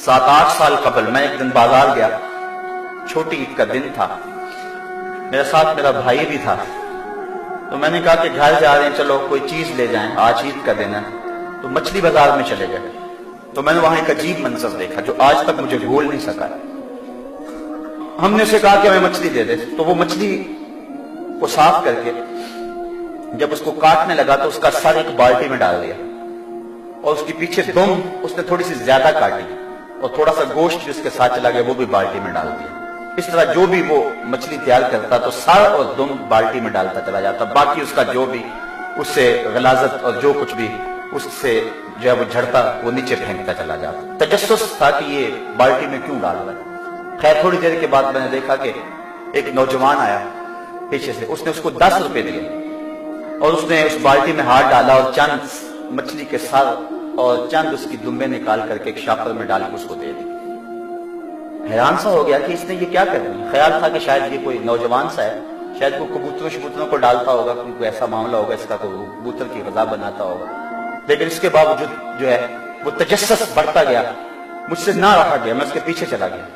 7-8 साल قبل मैं एक दिन बाजार गया, छोटी ईद का दिन था, मेरे साथ मेरा भाई भी था। तो मैंने कहा कि घर जा रहे हैं, चलो कोई चीज ले जाएं, आज ईद का दिन है। तो मछली बाजार में चले गए। तो मैंने वहां एक अजीब मंजर देखा जो आज तक मुझे भूल नहीं सका। हमने उसे कहा कि हमें मछली दे दे। तो वो मछली को साफ करके जब उसको काटने लगा तो उसका सर एक बाल्टी में डाल दिया और उसके पीछे दुम उसने थोड़ी सी ज्यादा काटी और थोड़ा सा गोश्त जिसके साथ चला गया वो भी बाल्टी में डाल दिया। इस तरह जो भी वो मछली तैयार करता तो सर और दुम बाल्टी में डालता चला जाता, बाकी उसका जो भी उससे गलाजत और जो कुछ भी उससे जो है वो झड़ता वो नीचे फेंकता चला जाता। तजस्सुस था कि ये बाल्टी में क्यों डाल रहा है। खैर थोड़ी देर के बाद मैंने देखा कि एक नौजवान आया पीछे से, उसने उसको 10 रुपए दिए और उसने उस बाल्टी में हाथ डाला और चंद मछली के सर और चंद उसकी दुम्बे निकाल करके एक शापर में डाल के उसको दे दी। हैरान सा हो गया कि इसने ये क्या कर दिया। ख्याल था कि शायद ये कोई नौजवान सा है, शायद वो कबूतरों शबूतरों को डालता होगा, कोई ऐसा मामला होगा, इसका कोई कबूतर की गज़ा बनाता होगा। लेकिन इसके बावजूद जो है वो तजस्सुस बढ़ता गया, मुझसे ना रहा गया, मैं उसके पीछे चला गया।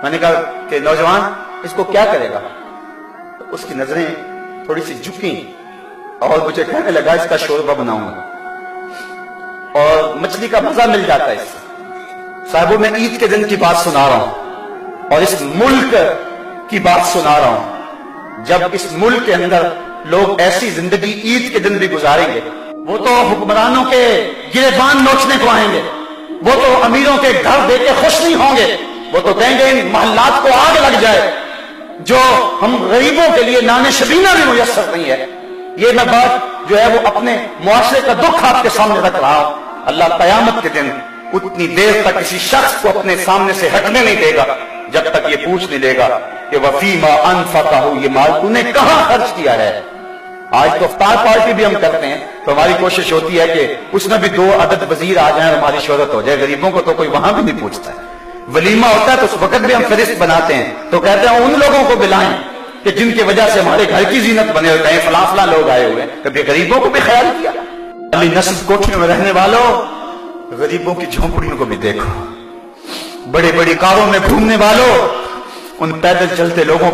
मैंने कहा कि नौजवान इसको क्या करेगा। तो उसकी नजरें थोड़ी सी झुकी और मुझे कहने लगा इसका शोरबा बनाऊंगा और मछली का मजा मिल जाता है इससे। साहबों मैं ईद के दिन की बात सुना रहा हूं और इस मुल्क की बात सुना रहा हूं। जब इस मुल्क के अंदर लोग ऐसी जिंदगी ईद के दिन भी गुजारेंगे, वो तो हुक्मरानों के गिरेबान नोचने को आएंगे, वो तो अमीरों के घर देख के खुश नहीं होंगे, वो तो कहेंगे इन महल्लात को आग लग जाए, जो हम गरीबों के लिए नाने शबीना भी मुयस्सर नहीं है। ये मैं बात जो है वो अपने मुआशरे का दुख आपके सामने रख रहा हूं। अल्लाह कयामत के दिन उतनी देर तक किसी शख्स को अपने सामने से हटने नहीं देगा जब तक ये पूछ नहीं लेगा कि वफीमा अनफक़हु, ये माल तूने कहां खर्च किया है। आज तो इफ्तार पार्टी भी हम करते हैं तो हमारी कोशिश होती है कि उसमें भी 2 अदद वजीर आ जाए और हमारी शोहरत हो जाए। गरीबों को तो कोई वहां भी नहीं पूछता है। वलीमा होता है तो उस वक्त भी हम फहरिस्त बनाते हैं तो कहते हैं उन लोगों को बुलाएं कि जिनकी वजह से हमारे घर की जीनत बने हुए, कहीं फला फला लोग आए हुए, कभी गरीबों को भी ख्याल किया। अली नस्ल कोठियों में रहने वालों, गरीबों की झोंपड़ियों को भी देखो, बड़ी बड़ी कारों में घूमने वालों, उन पैदल चलते लोगों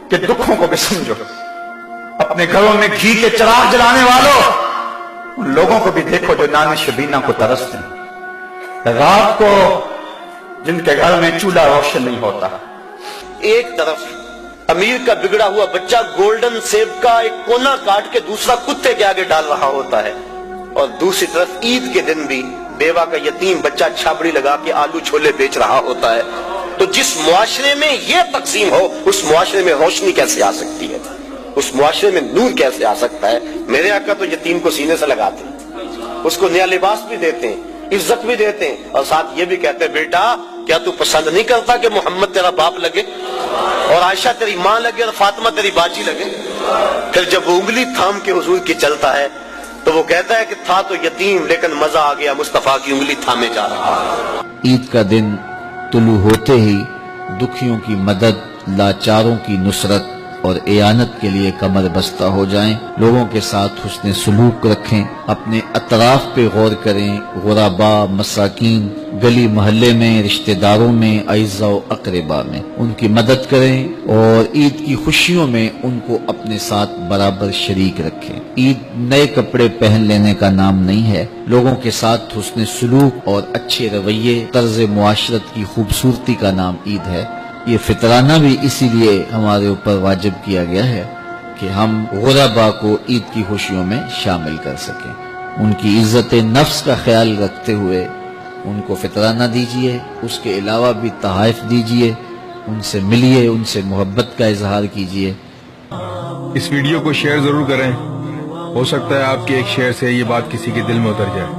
के दुखों को भी समझो, अपने घरों में घी के चिराग जलाने वालों, उन लोगों को भी देखो जो नाने शबीना को तरसते हैं, रात को जिनके घर में चूल्हा रोशन नहीं होता। एक तरफ अमीर का बिगड़ा हुआ बच्चा गोल्डन सेब का एक कोना काट के दूसरा कुत्ते के आगे डाल रहा होता है और दूसरी तरफ ईद के दिन भी बेवा का यतीम बच्चा छाबड़ी लगा के आलू छोले बेच रहा होता है। तो जिस मुआशरे में ये तकसीम हो उस मुआशरे में रोशनी कैसे आ सकती है, उस मुआशरे में नूर कैसे आ सकता है। मेरे आका तो यतीम को सीने से लगाते हैं, उसको नया लिबास भी देते हैं, इज्जत भी देते हैं और साथ ये भी कहते हैं बेटा क्या तू पसंद नहीं करता कि मोहम्मद तेरा बाप लगे और आयशा तेरी माँ लगे और फातिमा तेरी बाजी लगे। फिर जब वो उंगली थाम के हुजूर की चलता है तो वो कहता है कि था तो यतीम लेकिन मजा आ गया, मुस्तफा की उंगली थामे जा रहा है। ईद का दिन तुलू होते ही दुखियों की मदद, लाचारों की नुसरत और एयानत के लिए कमर बस्ता हो जाएं, लोगों के साथ हुस्ने सुलूक रखें, अपने अतराफ पे गौर करें, गुराबा, मसाकीन, गली मोहल्ले में, रिश्तेदारों में, अइज़ा व अक़रबा में उनकी मदद करें और ईद की खुशियों में उनको अपने साथ बराबर शरीक रखें। ईद नए कपड़े पहन लेने का नाम नहीं है, लोगों के साथ हुस्ने सुलूक और अच्छे रवैये, तर्ज मुआशरत की खूबसूरती का नाम ईद है। ये फितराना भी इसीलिए हमारे ऊपर वाजिब किया गया है कि हम गुरबा को ईद की खुशियों में शामिल कर सकें। उनकी इज्जत नफ्स का ख्याल रखते हुए उनको फितराना दीजिए, उसके अलावा भी तहाइफ दीजिए, उनसे मिलिए, उनसे मोहब्बत का इजहार कीजिए। इस वीडियो को शेयर जरूर करें, हो सकता है आपके एक शेयर से ये बात किसी के दिल में उतर जाए।